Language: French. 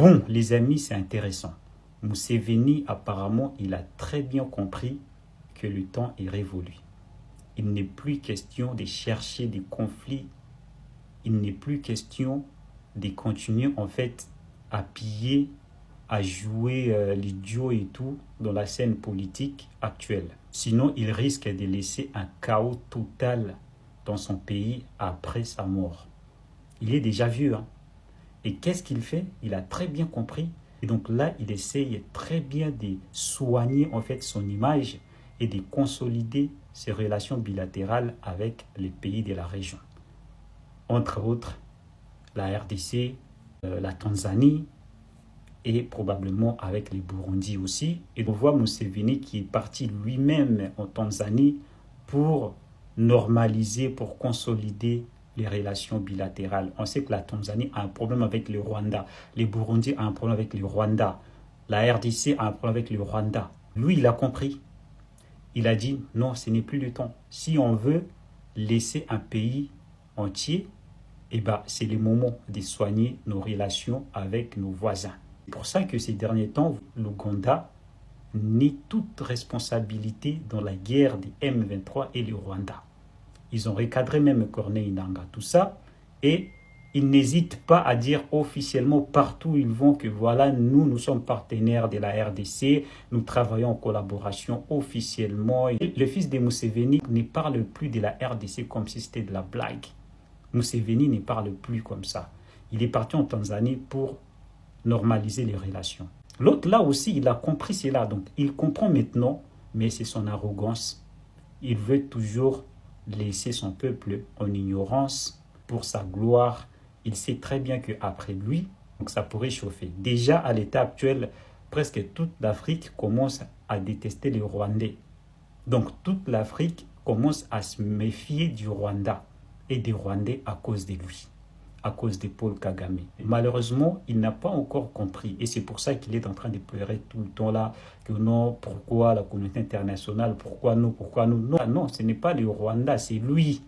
Bon, les amis, c'est intéressant. Museveni, apparemment, il a très bien compris que le temps est révolu. Il n'est plus question de chercher des conflits. Il n'est plus question de continuer, en fait, à piller, à jouer l'idiot et tout dans la scène politique actuelle. Sinon, il risque de laisser un chaos total dans son pays après sa mort. Il est déjà vieux, hein. Et qu'est-ce qu'il fait? Il a très bien compris. Et donc là, il essaye très bien de soigner en fait son image et de consolider ses relations bilatérales avec les pays de la région. Entre autres, la RDC, la Tanzanie et probablement avec les Burundi aussi. Et on voit Museveni qui est parti lui-même en Tanzanie pour normaliser, pour consolider les relations bilatérales. On sait que la Tanzanie a un problème avec le Rwanda. Les Burundi a un problème avec le Rwanda. La RDC a un problème avec le Rwanda. Lui, il a compris. Il a dit, non, ce n'est plus le temps. Si on veut laisser un pays entier, eh ben, c'est le moment de soigner nos relations avec nos voisins. C'est pour ça que ces derniers temps, l'Ouganda nie toute responsabilité dans la guerre des M23 et le Rwanda. Ils ont recadré même Corneille Nangaa, tout ça, et ils n'hésitent pas à dire officiellement partout où ils vont que voilà, nous sommes partenaires de la RDC, nous travaillons en collaboration officiellement. Et le fils de Museveni ne parle plus de la RDC comme si c'était de la blague. Museveni ne parle plus comme ça. Il est parti en Tanzanie pour normaliser les relations. L'autre là aussi, il a compris cela, donc il comprend maintenant, mais c'est son arrogance. Il veut toujours laisser son peuple en ignorance pour sa gloire. Il sait très bien qu'après lui, donc ça pourrait chauffer. Déjà à l'état actuel, presque toute l'Afrique commence à détester les Rwandais. Donc toute l'Afrique commence à se méfier du Rwanda et des Rwandais à cause de lui, à cause de Paul Kagame. Malheureusement, il n'a pas encore compris. Et c'est pour ça qu'il est en train de pleurer tout le temps là, que non, pourquoi la communauté internationale, pourquoi nous, pourquoi nous. Non, non, ce n'est pas le Rwanda, c'est lui.